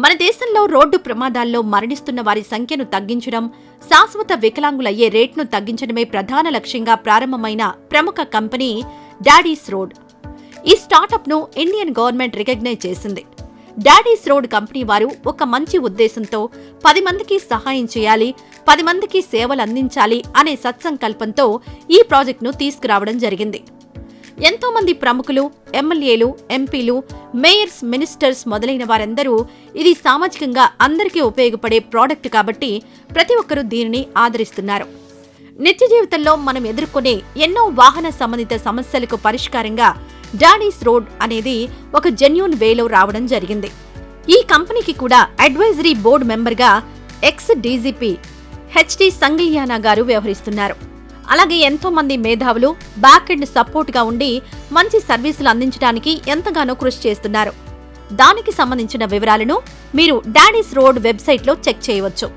మన దేశంలో రోడ్డు ప్రమాదాల్లో మరణిస్తున్న వారి సంఖ్యను తగ్గించడం, శాశ్వత వికలాంగులయ్యే రేట్ను తగ్గించడమే ప్రధాన లక్ష్యంగా ప్రారంభమైన ప్రముఖ కంపెనీ డాడీస్ రోడ్. ఈ స్టార్టప్ను ఇండియన్ గవర్నమెంట్ రికగ్నైజ్ చేసింది. డాడీస్ రోడ్ కంపెనీ వారు ఒక మంచి ఉద్దేశంతో 10 మందికి సహాయం చేయాలి, 10 మందికి సేవలు అందించాలి అనే సత్సంకల్పంతో ఈ ప్రాజెక్టును తీసుకురావడం జరిగింది. ఎంతో మంది ప్రముఖులు, ఎమ్మెల్యేలు, ఎంపీలు, మేయర్స్, మినిస్టర్స్ మొదలైన వారందరూ ఇది సామాజికంగా అందరికీ ఉపయోగపడే ప్రోడక్ట్ కాబట్టి ప్రతి ఒక్కరూ దీనిని ఆదరిస్తున్నారు. నిత్య జీవితంలో మనం ఎదుర్కొనే ఎన్నో వాహన సంబంధిత సమస్యలకు పరిష్కారంగా డాడీస్ రోడ్ అనేది ఒక జెన్యూన్ వేలో రావడం జరిగింది. ఈ కంపెనీకి కూడా అడ్వైజరీ బోర్డు మెంబర్గా ఎక్స్ డీజీపీ హెచ్డి సంగిలియానా గారు వ్యవహరిస్తున్నారు. అలాగే ఎంతో మంది మేధావులు బ్యాక్ ఎండ్ సపోర్ట్ గా ఉండి మంచి సర్వీసులు అందించడానికి ఎంతగానో కృషి చేస్తున్నారు. దానికి సంబంధించిన వివరాలను మీరు డాడీస్ రోడ్ వెబ్సైట్లో చెక్ చేయవచ్చు.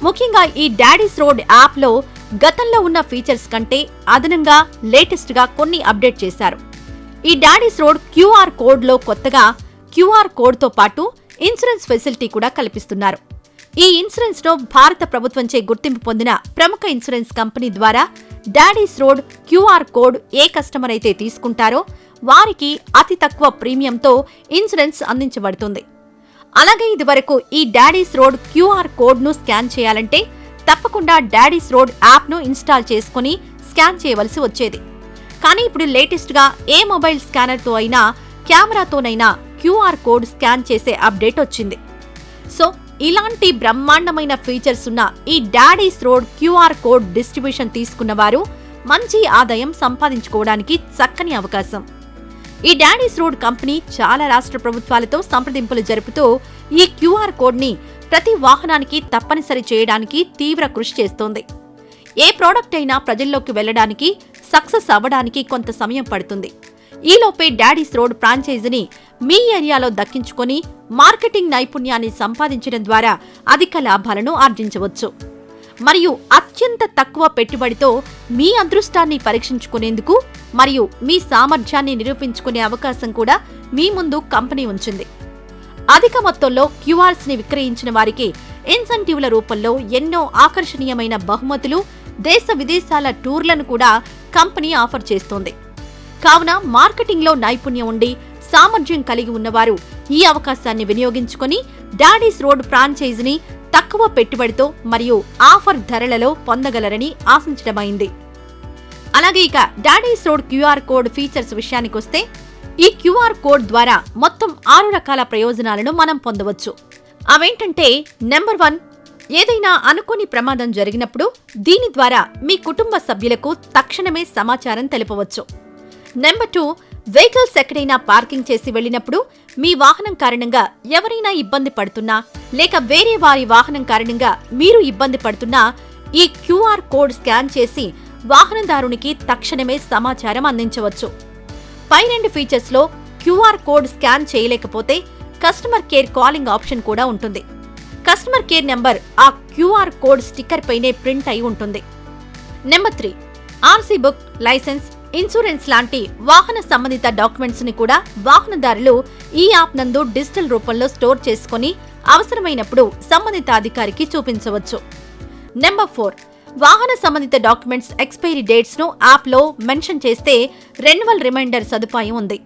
ముఖ్యంగా ఈ డాడీస్ రోడ్ యాప్లో గతంలో ఉన్న ఫీచర్స్ కంటే అదనంగా లేటెస్ట్ గా కొన్ని అప్డేట్ చేశారు. ఈ డాడీస్ రోడ్ క్యూఆర్ కోడ్లో కొత్తగా క్యూఆర్ కోడ్తో పాటు ఇన్సూరెన్స్ ఫెసిలిటీ కూడా కల్పిస్తున్నారు. ఈ ఇన్సూరెన్స్ ను భారత ప్రభుత్వంచే గుర్తింపు పొందిన ప్రముఖ ఇన్సూరెన్స్ కంపెనీ ద్వారా డాడీస్ రోడ్ క్యూఆర్ కోడ్ ఏ కస్టమర్ అయితే తీసుకుంటారో వారికి అతి తక్కువ ప్రీమియంతో ఇన్సూరెన్స్ అందించబడుతుంది. అలాగే ఇదివరకు ఈ డాడీస్ రోడ్ క్యూఆర్ కోడ్ ను స్కాన్ చేయాలంటే తప్పకుండా డాడీస్ రోడ్ యాప్ ను ఇన్స్టాల్ చేసుకుని స్కాన్ చేయవలసి వచ్చేది. కానీ ఇప్పుడు లేటెస్ట్ గా ఏ మొబైల్ స్కానర్ తో అయినా, కెమెరాతోనైనా క్యూఆర్ కోడ్ స్కాన్ చేసే అప్డేట్ వచ్చింది. సో ఇలాంటి బ్రహ్మాండమైన ఫీచర్స్ ఉన్న ఈ Daddy's Road QR code distribution తీసుకున్న వారు మంచి ఆదాయం సంపాదించుకోవడానికి చక్కని అవకాశం. ఈ డాడీస్ రోడ్ కంపెనీ చాలా రాష్ట్ర ప్రభుత్వాలతో సంప్రదింపులు జరుపుతూ ఈ క్యూఆర్ కోడ్ ని ప్రతి వాహనానికి తప్పనిసరి చేయడానికి తీవ్ర కృషి చేస్తోంది. ఏ ప్రోడక్ట్ అయినా ప్రజల్లోకి వెళ్లడానికి, సక్సెస్ అవ్వడానికి కొంత సమయం పడుతుంది. ఈలోపే డాడీస్ రోడ్ ఫ్రాంచైజీని మీ ఏరియాలో దక్కించుకొని మార్కెటింగ్ నైపుణ్యాన్ని సంపాదించడం ద్వారా అధిక లాభాలను ఆర్జించవచ్చు. మరియు అత్యంత తక్కువ పెట్టుబడితో మీ అదృష్టాన్ని పరీక్షించుకునేందుకు మరియు మీ సామర్థ్యాన్ని నిరూపించుకునే అవకాశం కూడా మీ ముందు కంపెనీ ఉంచింది. అధిక మొత్తంలో క్యూఆర్స్ ని విక్రయించిన వారికి ఇన్సెంటివ్ల రూపంలో ఎన్నో ఆకర్షణీయమైన బహుమతులు, దేశ విదేశాల టూర్లను కూడా కంపెనీ ఆఫర్ చేస్తోంది. కావున మార్కెటింగ్లో నైపుణ్యం ఉండి సామర్థ్యం కలిగి ఉన్నవారు ఈ అవకాశాన్ని వినియోగించుకొని డాడీస్ రోడ్ ఫ్రాంచైజీని తక్కువ పెట్టుబడితో మరియు ఆఫర్ ధరలలో పొందగలరని ఆశించడమైంది. అలాగే ఇక Daddy's Road QR code features విషయానికొస్తే ఈ క్యూఆర్ కోడ్ ద్వారా మొత్తం 6 రకాల ప్రయోజనాలను మనం పొందవచ్చు. అవేంటంటే నెంబర్ 1, ఏదైనా అనుకోని ప్రమాదం జరిగినప్పుడు దీని ద్వారా మీ కుటుంబ సభ్యులకు తక్షణమే సమాచారం తెలుపవచ్చు. నెంబర్ 2, వెహికల్స్ ఎక్కడైనా పార్కింగ్ చేసి వెళ్లినప్పుడు మీ వాహనం కారణంగా ఎవరైనా ఇబ్బంది పడుతున్నా లేక వేరే వారి వాహనం కారణంగా మీరు ఇబ్బంది పడుతున్నా ఈ క్యూఆర్ కోడ్ స్కాన్ చేసి వాహనదారునికి తక్షణమే సమాచారం అందించవచ్చు. పై 2 ఫీచర్స్ లో క్యూఆర్ కోడ్ స్కాన్ చేయలేకపోతే కస్టమర్ కేర్ కాలింగ్ ఆప్షన్ కూడా ఉంటుంది. కస్టమర్ కేర్ నెంబర్ ఆ క్యూఆర్ కోడ్ స్టిక్కర్ పైనే ప్రింట్ అయి ఉంటుంది. Number 3, RC book, licence, insurance లాంటి వాహన సంబంధిత డాక్యుమెంట్స్ ని కూడా వాహనదారులు ఈ యాప్ నందు డిజిటల్ రూపంలో స్టోర్ చేసుకుని అవసరమైనప్పుడు సంబంధిత అధికారికి చూపించవచ్చు. నెంబర్ 4, వాహన సంబంధిత డాక్యుమెంట్స్ ఎక్స్పైరీ డేట్స్ ను యాప్ లో మెన్షన్ చేస్తే రెన్యువల్ రిమైండర్ సదుపాయం ఉంది.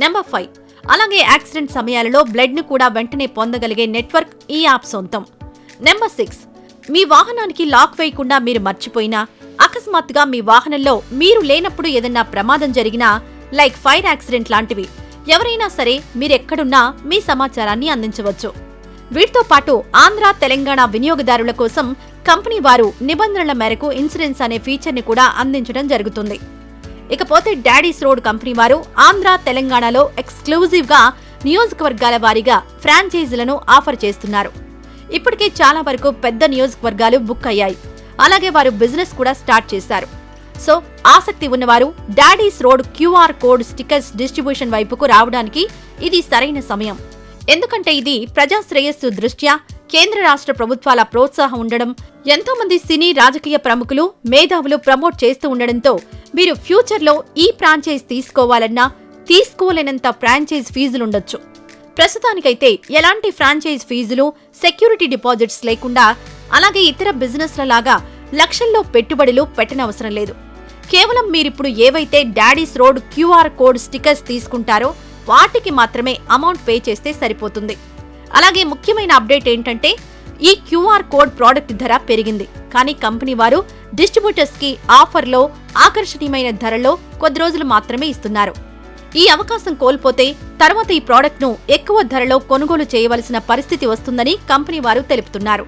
నెంబర్ 5, అలాగే యాక్సిడెంట్ సమయాలలో బ్లడ్ ను కూడా వెంటనే పొందగలిగే నెట్వర్క్ ఈ యాప్ సొంతం. నెంబర్ 6, మీ వాహనానికి లాక్ వేయకుండా మీరు మర్చిపోయినా, అకస్మాత్తుగా మీ వాహనంలో మీరు లేనప్పుడు ఏదన్నా ప్రమాదం జరిగినా, లైక్ ఫైర్ యాక్సిడెంట్ లాంటివి, ఎవరైనా సరే మీరెక్కడున్నా మీ సమాచారాన్ని అందించవచ్చు. వీటితో పాటు ఆంధ్ర, తెలంగాణ వినియోగదారుల కోసం కంపెనీ వారు నిబంధనల మేరకు ఇన్సూరెన్స్ అనే ఫీచర్ ని కూడా అందించడం జరుగుతుంది. ఇకపోతే డాడీస్ రోడ్ కంపెనీ వారు ఆంధ్ర, తెలంగాణలో ఎక్స్క్లూజివ్ గా నియోజకవర్గాల వారీగా ఫ్రాంచైజీలను ఆఫర్ చేస్తున్నారు. ఇప్పటికే చాలా వరకు పెద్ద నియోజకవర్గాలు బుక్ అయ్యాయి. అలాగే వారు బిజినెస్ కూడా స్టార్ట్ చేశారు. సో ఆసక్తి ఉన్నవారు Daddy's Road QR code stickers distribution వైపుకు రావడానికి ఇది సరైన సమయం. ఎందుకంటే ఇది ప్రజా శ్రేయస్సు దృష్ట్యా కేంద్ర రాష్ట్ర ప్రభుత్వాల ప్రోత్సాహం ఉండడం, ఎంతో మంది సినీ, రాజకీయ ప్రముఖులు, మేధావులు ప్రమోట్ చేస్తూ ఉండడంతో మీరు ఫ్యూచర్లో ఈ ఫ్రాంచైజ్ తీసుకోవాలన్నా తీసుకోలేనంత ఫ్రాంచైజ్ ఫీజులుండొచ్చు. ప్రస్తుతానికైతే ఎలాంటి ఫ్రాంచైజ్ ఫీజులు, సెక్యూరిటీ డిపాజిట్స్ లేకుండా, అలాగే ఇతర బిజినెస్ల లాగా లక్షల్లో పెట్టుబడులు పెట్టనవసరం లేదు. కేవలం మీరిప్పుడు ఏవైతే Daddy's Road QR code stickers తీసుకుంటారో వాటికి మాత్రమే అమౌంట్ పే చేస్తే సరిపోతుంది. అలాగే ముఖ్యమైన అప్డేట్ ఏంటంటే ఈ QR కోడ్ ప్రోడక్ట్ ధర పెరిగింది. కానీ కంపెనీ వారు డిస్ట్రిబ్యూటర్స్ కి ఆఫర్లో ఆకర్షణీయమైన ధరలో కొద్ది రోజులు మాత్రమే ఇస్తున్నారు. ఈ అవకాశం కోల్పోతే తర్వాత ఈ ప్రోడక్ట్ ను ఎక్కువ ధరలో కొనుగోలు చేయవలసిన పరిస్థితి వస్తుందని కంపెనీ వారు తెలుపుతున్నారు.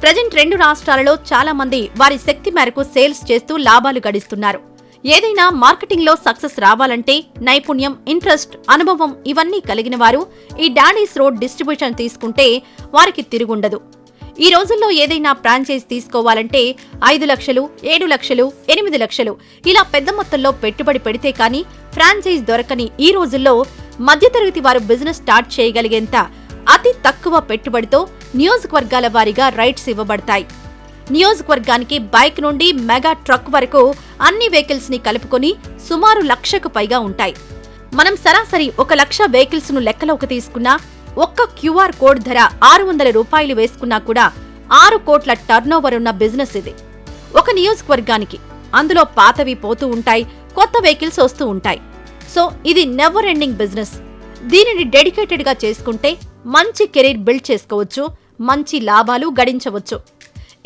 ప్రజెంట్ 2 రాష్ట్రాలలో చాలా మంది వారి శక్తి మేరకు సేల్స్ చేస్తూ లాభాలు గడిస్తున్నారు. ఏదైనా మార్కెటింగ్ లో సక్సెస్ రావాలంటే నైపుణ్యం, ఇంట్రెస్ట్, అనుభవం ఇవన్నీ కలిగిన వారు ఈ డాడీస్ రోడ్ డిస్ట్రిబ్యూషన్ తీసుకుంటే వారికి తిరుగుండదు. ఈ రోజుల్లో ఏదైనా ఫ్రాంచైజ్ తీసుకోవాలంటే 5 లక్షలు, 7 లక్షలు, 8 లక్షలు ఇలా పెద్ద మొత్తంలో పెట్టుబడి పెడితే కానీ ఫ్రాంచైజ్ దొరకని ఈ రోజుల్లో మధ్యతరగతి వారు బిజినెస్ స్టార్ట్ చేయగలిగేంత అతి తక్కువ పెట్టుబడితో నియోజకవర్గాల వారీగా రైట్స్ ఇవ్వబడతాయి. నియోజకవర్గానికి బైక్ నుండి మెగా ట్రక్ వరకు అన్ని వెహికల్స్ ని కలుపుకొని సుమారు 1,00,000కు పైగా ఉంటాయి. మనం సరాసరి 1,00,000 వెహికల్స్ ను లెక్కలోకి తీసుకున్నా ఒక్క QR కోడ్ ధర 600 రూపాయలు వేసుకున్నా కూడా 6 కోట్ల టర్నోవర్ ఉన్న బిజినెస్ ఇది. ఒక నియోజకవర్గానికి అందులో పాతవి పోతూ ఉంటాయి, కొత్త వెహికల్స్ వస్తూ ఉంటాయి. సో ఇది నెవర్ ఎండింగ్ బిజినెస్. దీనిని డెడికేటెడ్ గా చేసుకుంటే మంచి కెరీర్ బిల్డ్ చేసుకోవచ్చు, మంచి లాభాలు గడించవచ్చు.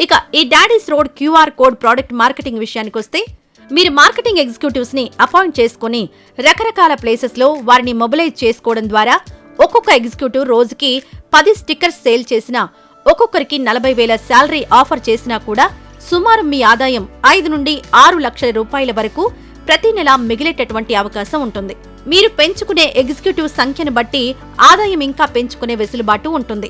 ఇక ఈ Daddy's Road QR code product marketing విషయానికొస్తే మీరు మార్కెటింగ్ ఎగ్జిక్యూటివ్స్ ని అపాయింట్ చేసుకుని రకరకాల ప్లేసెస్ లో వారిని మొబిలైజ్ చేసుకోవడం ద్వారా ఒక్కొక్క ఎగ్జిక్యూటివ్ రోజుకి 10 స్టిక్కర్స్ సేల్ చేసినా, ఒక్కొక్కరికి 40,000 శాలరీ ఆఫర్ చేసినా కూడా సుమారు మీ ఆదాయం 5 నుండి 6 లక్షల రూపాయల వరకు ప్రతి నెల మిగిలేటటువంటి అవకాశం ఉంటుంది. మీరు పెంచుకునే ఎగ్జిక్యూటివ్ సంఖ్యను బట్టి ఆదాయం ఇంకా పెంచుకునే వెసులుబాటు ఉంటుంది.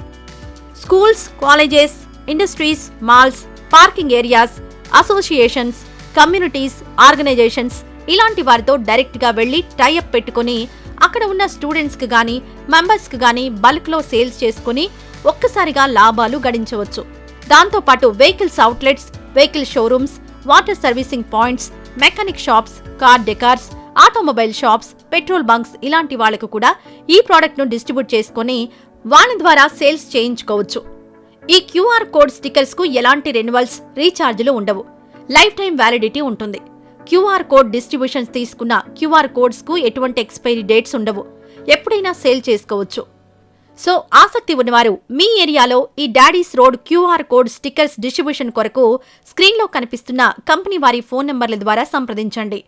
Schools, colleges, industries, malls, parking areas, associations, communities, organisations ఇలాంటి వారితో డైరెక్ట్ గా వెళ్లి టైఅప్ పెట్టుకుని అక్కడ ఉన్న స్టూడెంట్స్ కి గానీ, మెంబర్స్ కి గానీ బల్క్ లో సేల్స్ చేసుకుని ఒక్కసారిగా లాభాలు గడించవచ్చు. దాంతో పాటు vehicles outlets, vehicle showrooms, water servicing points, mechanic shops, car decors, automobile shops, petrol bunks ఇలాంటి వాళ్లకు కూడా ఈ ప్రోడక్ట్ ను డిస్ట్రిబ్యూట్ చేసుకుని వాళ్ళ ద్వారా సేల్స్ చేయించుకోవచ్చు. ఈ QR కోడ్ స్టిక్కర్స్ కు ఎలాంటి రెన్యువల్స్, రీఛార్జీలు ఉండవు. లైఫ్ టైం వ్యాలిడిటీ ఉంటుంది. QR కోడ్ డిస్ట్రిబ్యూషన్స్ తీసుకున్న QR కోడ్స్ కు ఎటువంటి ఎక్స్పైరీ డేట్స్ ఉండవు. ఎప్పుడైనా సేల్ చేసుకోవచ్చు. సో ఆసక్తి ఉన్నవారు మీ ఏరియాలో ఈ Daddy's Road QR code stickers distribution కొరకు స్క్రీన్లో కనిపిస్తున్న కంపెనీ వారి ఫోన్ నంబర్ల ద్వారా సంప్రదించండి.